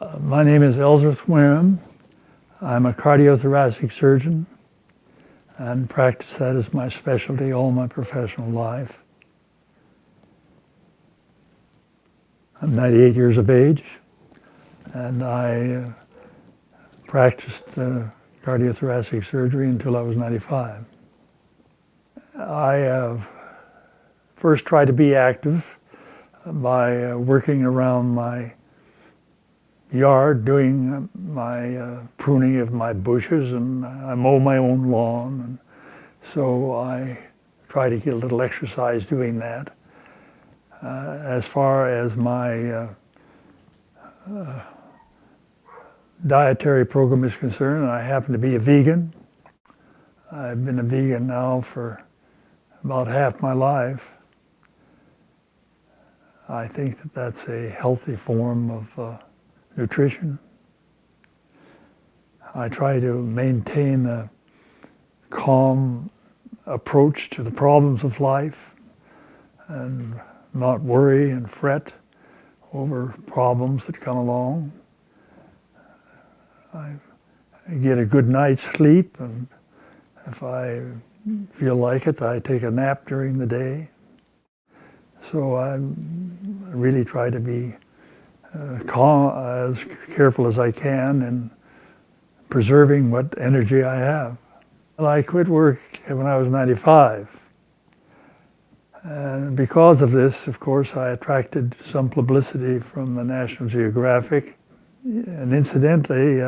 My name is Ellsworth Wareham. I'm a cardiothoracic surgeon and practice that as my specialty all my professional life. I'm 98 years of age, and I practiced cardiothoracic surgery until I was 95. I first tried to be active by working around my yard, doing my pruning of my bushes, and I mow my own lawn. And so I try to get a little exercise doing that. As far as my dietary program is concerned, I happen to be a vegan. I've been a vegan now for about half my life. I think that that's a healthy form of nutrition. I try to maintain a calm approach to the problems of life and not worry and fret over problems that come along. I get a good night's sleep, and if I feel like it, I take a nap during the day. So I really try to be calm, as careful as I can in preserving what energy I have. I quit work when I was 95. And because of this, of course, I attracted some publicity from the National Geographic. And incidentally,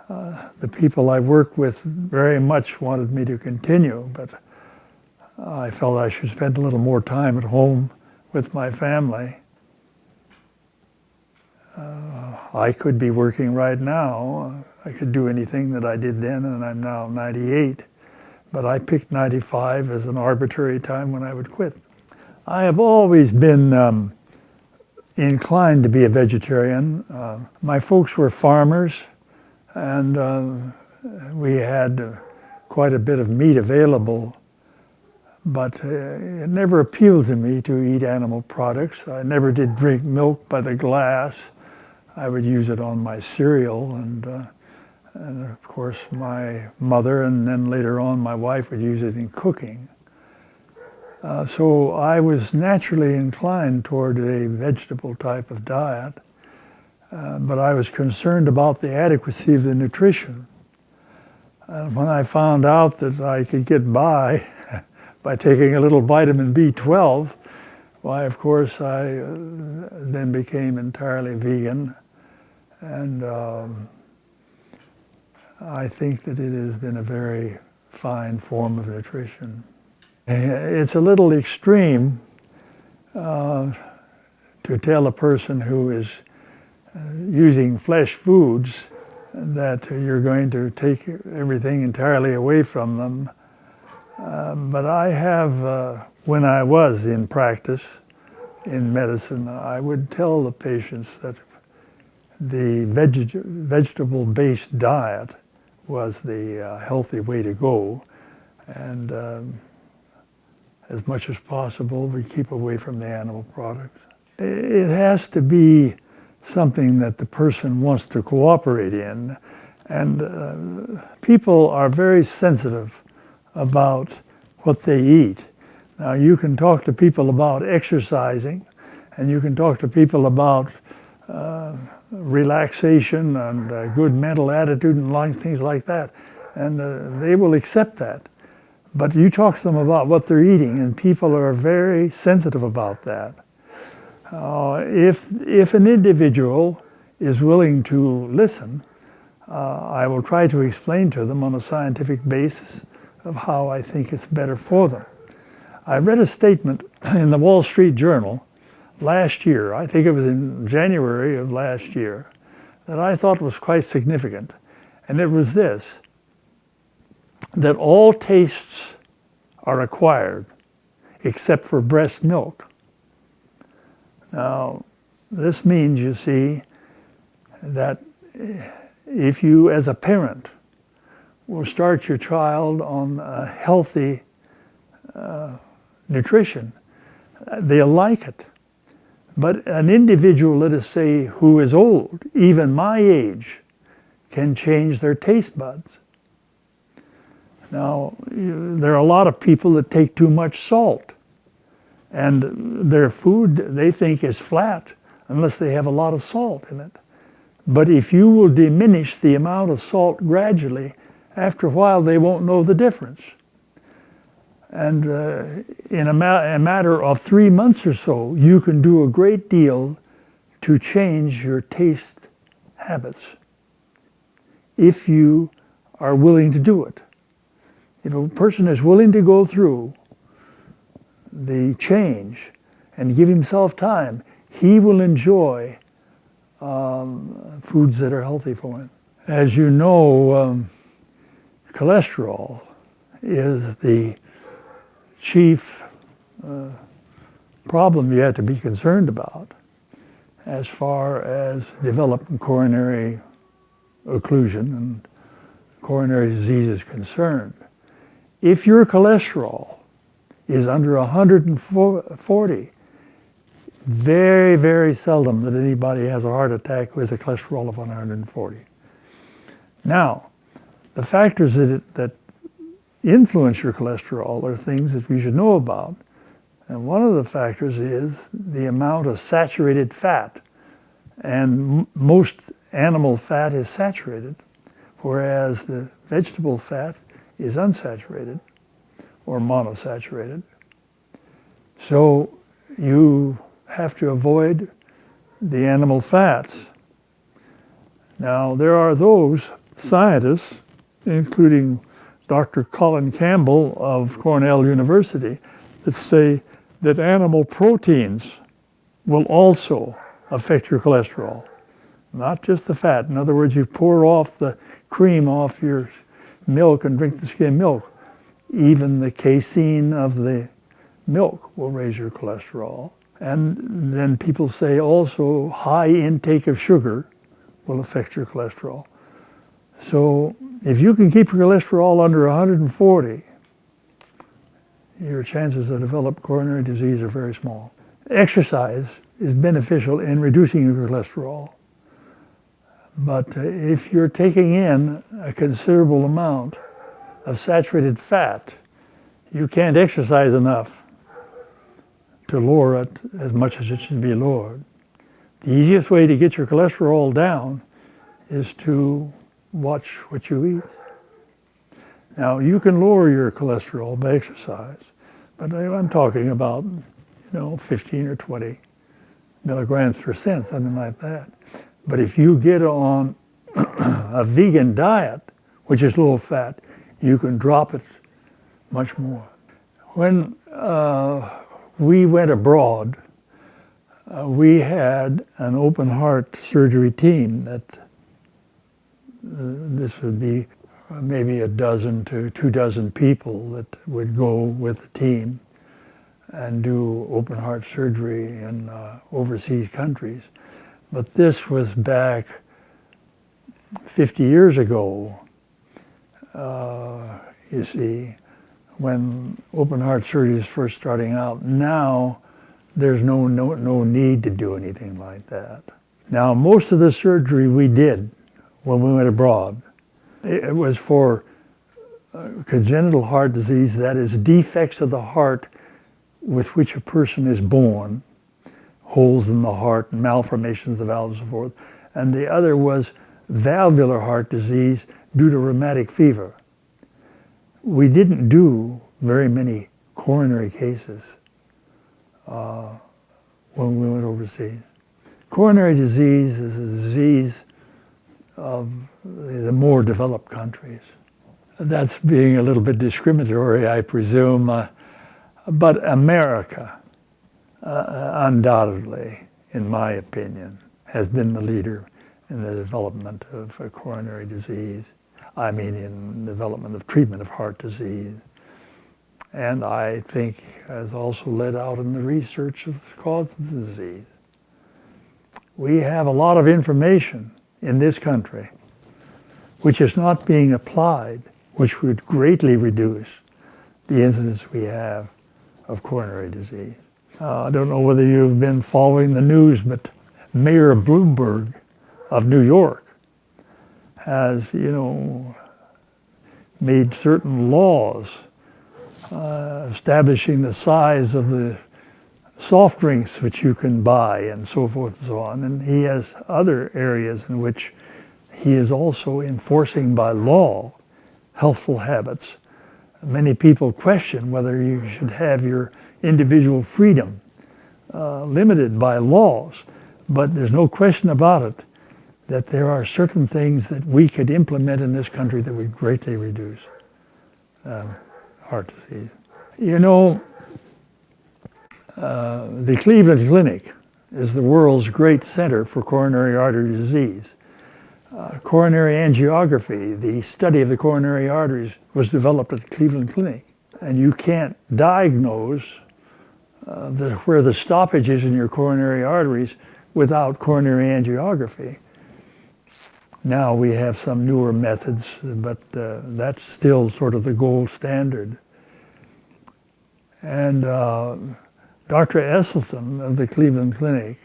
the people I work with very much wanted me to continue, but I felt I should spend a little more time at home with my family. I could be working right now. I could do anything that I did then, and I'm now 98. But I picked 95 as an arbitrary time when I would quit. I have always been inclined to be a vegetarian. My folks were farmers, and we had quite a bit of meat available, but it never appealed to me to eat animal products. I never did drink milk by the glass. I would use it on my cereal, and of course my mother, and then later on my wife, would use it in cooking. So I was naturally inclined toward a vegetable type of diet, but I was concerned about the adequacy of the nutrition. And when I found out that I could get by taking a little vitamin B12, why, of course, I then became entirely vegan. And I think that it has been a very fine form of nutrition. It's a little extreme to tell a person who is using flesh foods that you're going to take everything entirely away from them. But I have, when I was in practice in medicine, I would tell the patients that the vegetable-based diet was the healthy way to go, and as much as possible we keep away from the animal products. It has to be something that the person wants to cooperate in, and people are very sensitive about what they eat. Now, you can talk to people about exercising, and you can talk to people about relaxation and good mental attitude and things like that, and they will accept that. But you talk to them about what they're eating, and people are very sensitive about that. If an individual is willing to listen, I will try to explain to them on a scientific basis of how I think it's better for them. I read a statement in the Wall Street Journal last year, I think it was in January of last year, that I thought was quite significant. And it was this, that all tastes are acquired except for breast milk. Now, this means, you see, that if you as a parent will start your child on a healthy nutrition, they'll like it. But an individual, let us say, who is old, even my age, can change their taste buds. Now, there are a lot of people that take too much salt, and their food they think is flat unless they have a lot of salt in it. But if you will diminish the amount of salt gradually, after a while they won't know the difference. And in a matter of 3 months or so, you can do a great deal to change your taste habits if you are willing to do it. If a person is willing to go through the change and give himself time, he will enjoy foods that are healthy for him. As you know, cholesterol is the chief problem you have to be concerned about as far as developing coronary occlusion and coronary disease is concerned. If your cholesterol is under 140, very, very seldom that anybody has a heart attack with a cholesterol of 140. Now, the factors that influence your cholesterol are things that we should know about. And one of the factors is the amount of saturated fat. And most animal fat is saturated, whereas the vegetable fat is unsaturated or monosaturated. So you have to avoid the animal fats. Now, there are those scientists, including Dr. Colin Campbell of Cornell University, that say that animal proteins will also affect your cholesterol, not just the fat. In other words, you pour off the cream off your milk and drink the skim milk. Even the casein of the milk will raise your cholesterol. And then people say also high intake of sugar will affect your cholesterol. So if you can keep your cholesterol under 140, your chances of developing coronary disease are very small. Exercise is beneficial in reducing your cholesterol. But if you're taking in a considerable amount of saturated fat, you can't exercise enough to lower it as much as it should be lowered. The easiest way to get your cholesterol down is to watch what you eat. Now, you can lower your cholesterol by exercise, but I'm talking about, 15 or 20 milligrams per cent, something like that. But if you get on a vegan diet, which is low fat, you can drop it much more. When we went abroad, we had an open heart surgery team that this would be maybe a dozen to 24 people that would go with the team and do open heart surgery in overseas countries. But this was back 50 years ago, you see, when open heart surgery is first starting out. Now, there's no need to do anything like that. Now, most of the surgery we did when we went abroad, it was for congenital heart disease, that is defects of the heart with which a person is born, holes in the heart, malformations of the valves and so forth. And the other was valvular heart disease due to rheumatic fever. We didn't do very many coronary cases when we went overseas. Coronary disease is a disease of the more developed countries. That's being a little bit discriminatory, I presume, but America, undoubtedly, in my opinion, has been the leader in the development of coronary disease. I mean, in the development of treatment of heart disease. And I think has also led out in the research of the cause of the disease. We have a lot of information in this country which is not being applied, which would greatly reduce the incidence we have of coronary disease. I don't know whether you've been following the news, but Mayor Bloomberg of New York has, made certain laws establishing the size of the soft drinks which you can buy and so forth and so on. And he has other areas in which he is also enforcing by law healthful habits. Many people question whether you should have your individual freedom limited by laws, but there's no question about it that there are certain things that we could implement in this country that would greatly reduce heart disease. The Cleveland Clinic is the world's great center for coronary artery disease. Coronary angiography, the study of the coronary arteries, was developed at the Cleveland Clinic. And you can't diagnose where the stoppage is in your coronary arteries without coronary angiography. Now we have some newer methods, but that's still sort of the gold standard. And Dr. Esselstyn of the Cleveland Clinic,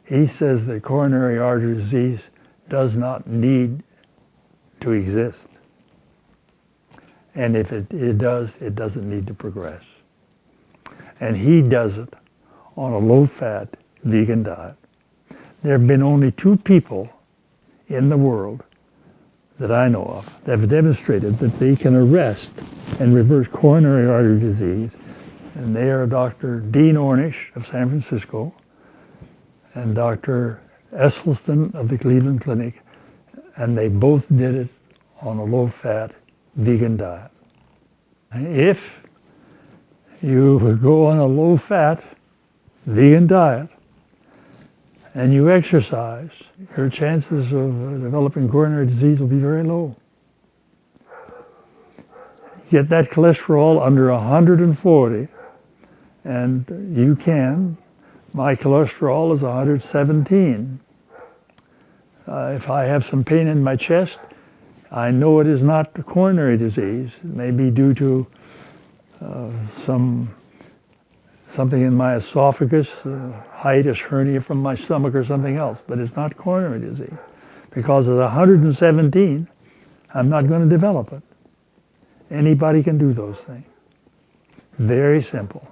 he says that coronary artery disease does not need to exist. And if it does, it doesn't need to progress. And he does it on a low-fat vegan diet. There have been only 2 people in the world that I know of that have demonstrated that they can arrest and reverse coronary artery disease, and they are Dr. Dean Ornish of San Francisco and Dr. Esselstyn of the Cleveland Clinic, and they both did it on a low-fat vegan diet. If you go on a low-fat vegan diet and you exercise, your chances of developing coronary disease will be very low. Get that cholesterol under 140, and you can. My cholesterol is 117. If I have some pain in my chest, I know it is not coronary disease. It may be due to something in my esophagus, hiatus hernia from my stomach or something else, but it's not coronary disease. Because at 117, I'm not going to develop it. Anybody can do those things. Very simple.